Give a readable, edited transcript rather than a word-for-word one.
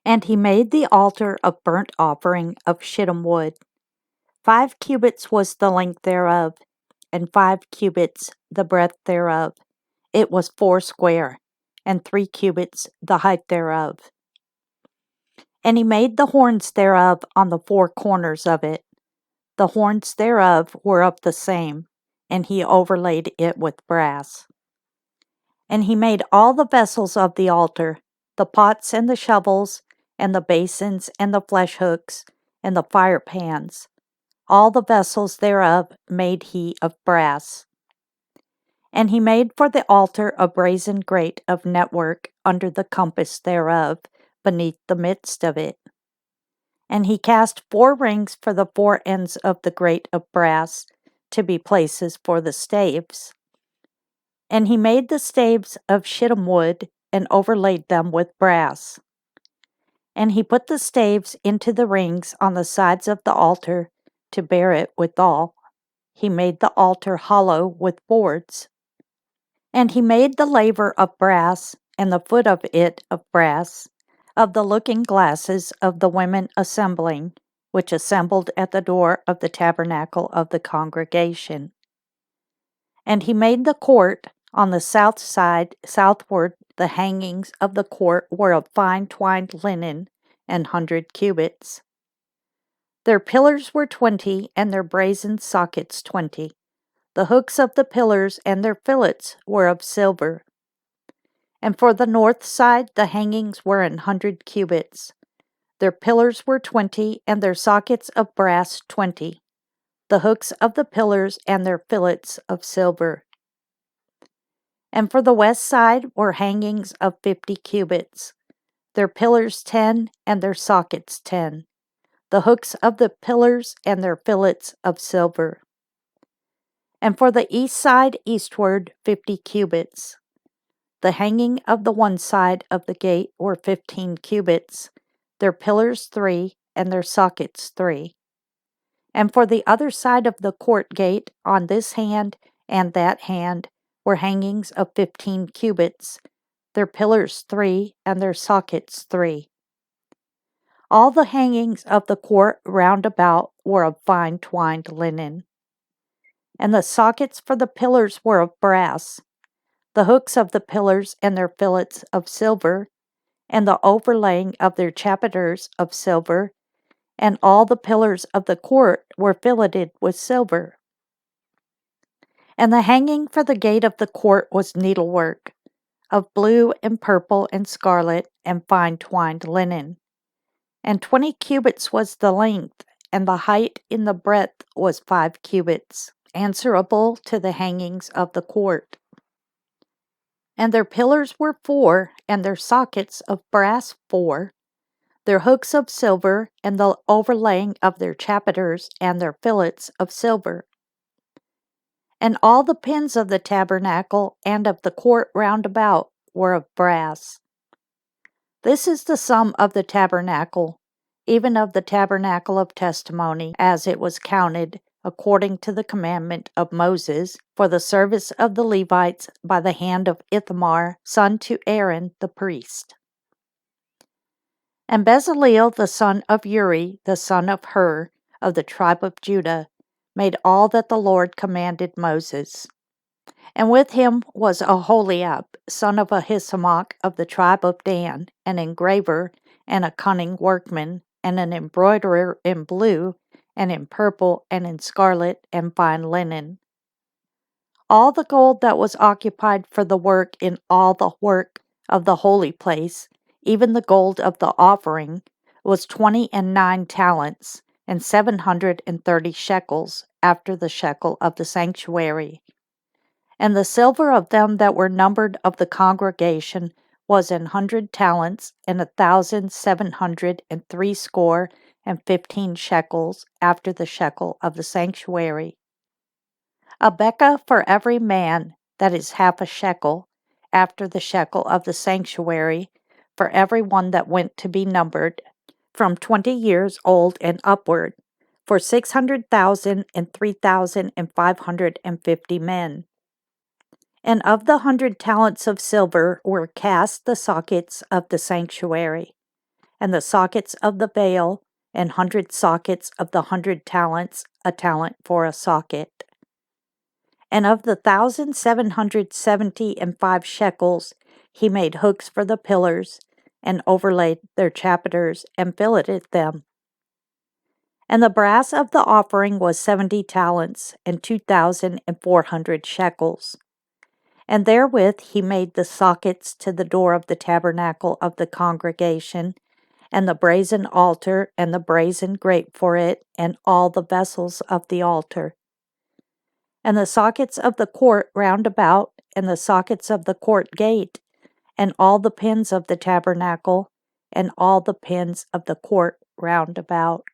And he made the altar of burnt offering of shittim wood. 5 cubits was the length thereof, and 5 cubits the breadth thereof. It was foursquare, and 3 cubits the height thereof. And he made the horns thereof on the 4 corners of it. The horns thereof were of the same, and he overlaid it with brass. And he made all the vessels of the altar, the pots and the shovels, and the basins and the flesh hooks, and the fire pans. All the vessels thereof made he of brass. And he made for the altar a brazen grate of network under the compass thereof, beneath the midst of it. And he cast 4 rings for the 4 ends of the grate of brass, to be places for the staves. And he made the staves of shittim wood, and overlaid them with brass. And he put the staves into the rings on the sides of the altar, to bear it withal. He made the altar hollow with boards. And he made the laver of brass, and the foot of it of brass, of the looking glasses of the women assembling, which assembled at the door of the tabernacle of the congregation. And he made the court on the south side southward. The hangings of the court were of fine twined linen, 100 cubits. Their pillars were 20, and their brazen sockets 20. The hooks of the pillars and their fillets were of silver. And for the north side the hangings were 100 cubits. Their pillars were 20, and their sockets of brass 20. The hooks of the pillars and their fillets of silver. And for the west side were hangings of 50 cubits. Their pillars 10, and their sockets 10. The hooks of the pillars and their fillets of silver. And for the east side eastward 50 cubits. The hanging of the one side of the gate were 15 cubits, their pillars 3, and their sockets 3. And for the other side of the court gate, on this hand and that hand, were hangings of 15 cubits, their pillars 3, and their sockets 3. All the hangings of the court round about were of fine twined linen. And the sockets for the pillars were of brass, the hooks of the pillars and their fillets of silver, and the overlaying of their chapiters of silver, and all the pillars of the court were filleted with silver. And the hanging for the gate of the court was needlework, of blue and purple and scarlet and fine twined linen. And 20 cubits was the length, and the height in the breadth was 5 cubits, answerable to the hangings of the court. And their pillars were 4, and their sockets of brass 4, their hooks of silver, and the overlaying of their chapiters and their fillets of silver. And all the pins of the tabernacle and of the court round about were of brass. This is the sum of the tabernacle, even of the tabernacle of testimony, as it was counted, according to the commandment of Moses, for the service of the Levites by the hand of Ithamar, son to Aaron the priest. And Bezaleel the son of Uri, the son of Hur, of the tribe of Judah, made all that the Lord commanded Moses. And with him was Aholiab, son of Ahisamach, of the tribe of Dan, an engraver, and a cunning workman, and an embroiderer in blue, and in purple, and in scarlet, and fine linen. All the gold that was occupied for the work in all the work of the holy place, even the gold of the offering, was 29 talents, and 730 shekels, after the shekel of the sanctuary. And the silver of them that were numbered of the congregation was 100 talents, and 1,760 shekels, after the shekel of the sanctuary. A bekah for every man, that is half a shekel, after the shekel of the sanctuary, for every one that went to be numbered, from 20 years old and upward, for 600,000 and 3,550 men. And of the 100 talents of silver were cast the sockets of the sanctuary. and the sockets of the veil, and 100 sockets of the 100 talents, a talent for a socket. And of the 1,775 shekels, he made hooks for the pillars, and overlaid their chapiters, and filleted them. And the brass of the offering was 70 talents, and 2,400 shekels. And therewith he made the sockets to the door of the tabernacle of the congregation, and the brazen altar, and the brazen grate for it, and all the vessels of the altar. And the sockets of the court round about, and the sockets of the court gate, and all the pins of the tabernacle, and all the pins of the court round about.